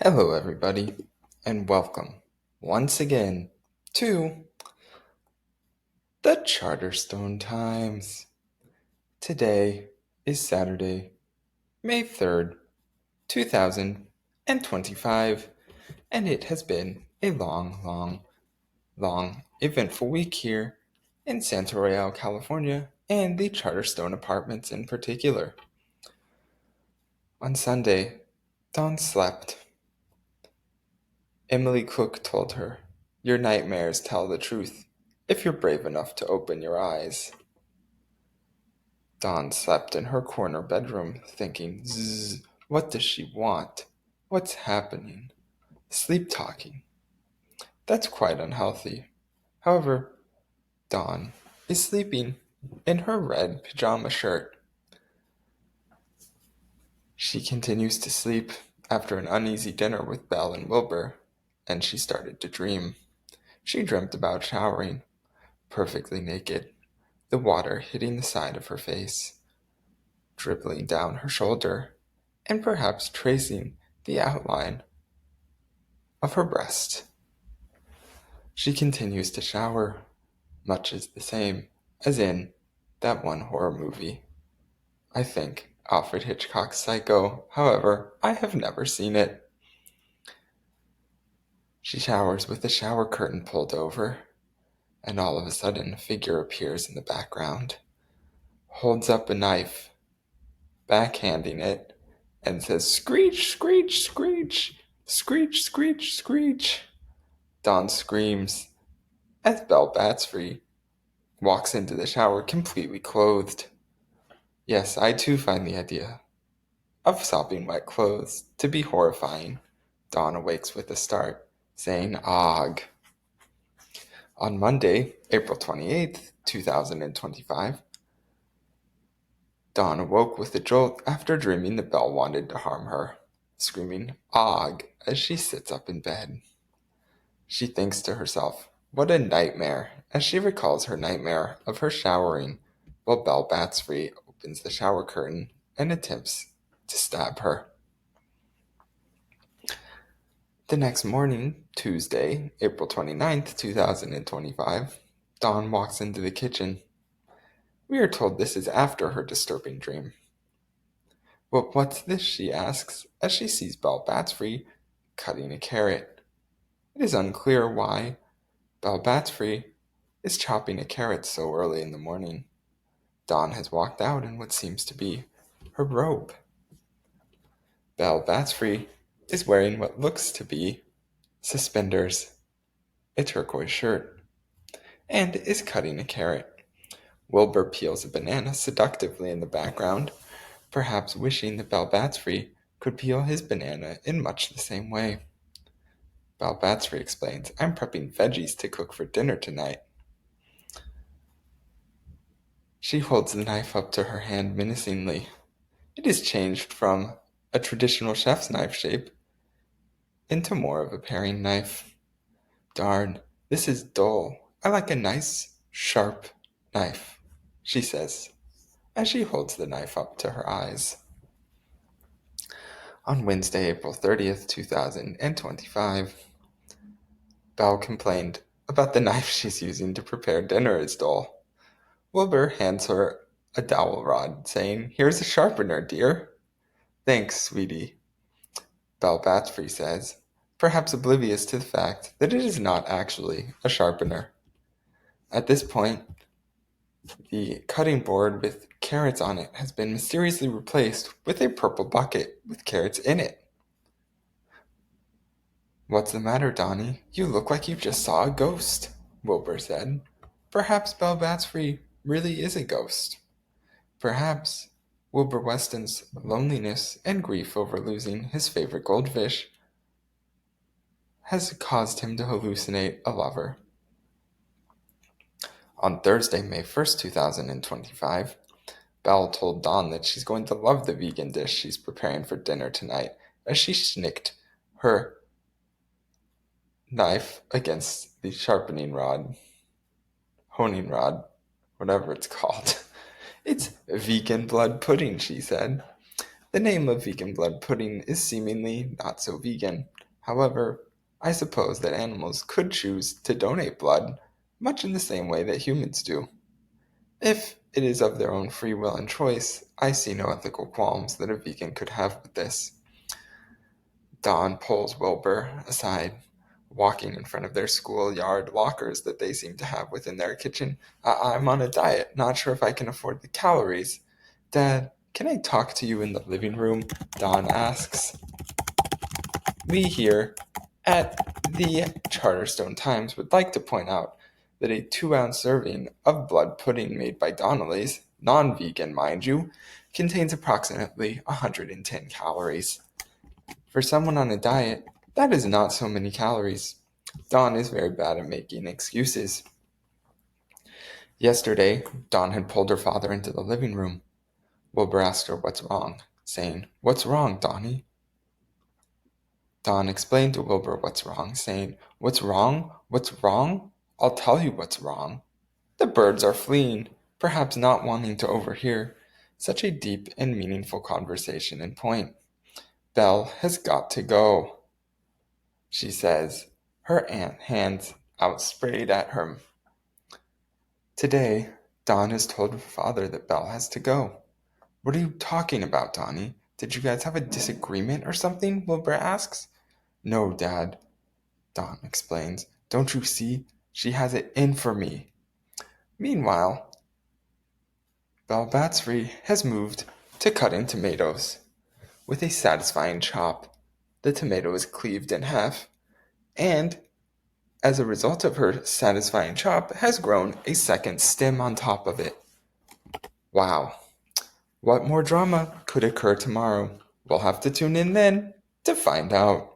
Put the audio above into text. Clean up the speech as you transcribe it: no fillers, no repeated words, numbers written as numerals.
Hello, everybody, and welcome once again to the Charterstone Times. Today is Saturday, May 3rd, 2025, and it has been a long, eventful week here in Santa Royale, California, and the Charterstone Apartments in particular. On Sunday, Dawn slept. Emily Cook told her, "Your nightmares tell the truth, if you're brave enough to open your eyes." Dawn slept in her corner bedroom, thinking, Zzz, what does she want? What's happening? Sleep talking. That's quite unhealthy. However, Dawn is sleeping in her red pajama shirt. She continues to sleep after an uneasy dinner with Belle and Wilbur, and she started to dream. She dreamt about showering, perfectly naked, the water hitting the side of her face, dribbling down her shoulder, and perhaps tracing the outline of her breast. She continues to shower, much as the same as in that one horror movie. I think Alfred Hitchcock's Psycho, however, I have never seen it. She showers with the shower curtain pulled over, and all of a sudden a figure appears in the background, holds up a knife, backhanding it, and says, "Screech, screech, screech, screech, screech, screech." Dawn screams as Belle Batsfree walks into the shower completely clothed. Yes, I too find the idea of sopping wet clothes to be horrifying. Dawn awakes with a start, saying, "Ogh." On Monday, April 28th, 2025, Dawn awoke with a jolt after dreaming that Belle wanted to harm her, screaming "Ogh" as she sits up in bed. She thinks to herself, what a nightmare, as she recalls her nightmare of her showering while Belle Batsfree opens the shower curtain and attempts to stab her. The next morning, Tuesday, April 29th, 2025, Dawn walks into the kitchen. We are told this is after her disturbing dream. "Well, what's this?" she asks, as she sees Belle Batsfree cutting a carrot. It is unclear why Belle Batsfree is chopping a carrot so early in the morning. Dawn has walked out in what seems to be her robe. Belle Batsfree is wearing what looks to be suspenders, a turquoise shirt, and is cutting a carrot. Wilbur peels a banana seductively in the background, perhaps wishing that Belle Batsfree could peel his banana in much the same way. Belle Batsfree explains, "I'm prepping veggies to cook for dinner tonight." She holds the knife up to her hand menacingly. It is changed from a traditional chef's knife shape into more of a paring knife. "Darn, this is dull. I like a nice, sharp knife," she says, as she holds the knife up to her eyes. On Wednesday, April 30th, 2025, Belle complained about the knife she's using to prepare dinner is dull. Wilbur hands her a dowel rod, saying, "Here's a sharpener, dear." "Thanks, sweetie," Belle Batsfree says, perhaps oblivious to the fact that it is not actually a sharpener. At this point, the cutting board with carrots on it has been mysteriously replaced with a purple bucket with carrots in it. "What's the matter, Donnie? You look like you just saw a ghost," Wilbur said. Perhaps Belle Batsfree really is a ghost. Perhaps Wilbur Weston's loneliness and grief over losing his favorite goldfish has caused him to hallucinate a lover. On Thursday, May 1st, 2025, Belle told Dawn that she's going to love the vegan dish she's preparing for dinner tonight as she snicked her knife against the honing rod, whatever it's called. "It's vegan blood pudding," she said. The name of vegan blood pudding is seemingly not so vegan. However, I suppose that animals could choose to donate blood, much in the same way that humans do. If it is of their own free will and choice, I see no ethical qualms that a vegan could have with this. Dawn pulls Wilbur aside, walking in front of their schoolyard lockers that they seem to have within their kitchen. I'm on a diet, not sure if I can afford the calories. Dad, can I talk to you in the living room? Dawn asks. We here at the Charterstone Times would like to point out that a 2-ounce serving of blood pudding made by Donnelly's, non-vegan mind you, contains approximately 110 calories. For someone on a diet, that is not so many calories. Dawn is very bad at making excuses. Yesterday, Dawn had pulled her father into the living room. Wilbur asked her what's wrong, saying, "What's wrong, Donnie?" Dawn explained to Wilbur what's wrong, saying, "What's wrong? What's wrong? I'll tell you what's wrong." The birds are fleeing, perhaps not wanting to overhear such a deep and meaningful conversation and point. Belle has got to go, she says, her hands outspread at her. Today, Dawn has told her father that Belle has to go. What are you talking about, Donnie? Did you guys have a disagreement or something? Wilbur asks. No, Dad, Dawn explains. Don't you see? She has it in for me. Meanwhile, Belle Batsfree has moved to cutting tomatoes. With a satisfying chop, the tomato is cleaved in half, and as a result of her satisfying chop, has grown a second stem on top of it. Wow, what more drama could occur tomorrow? We'll have to tune in then to find out.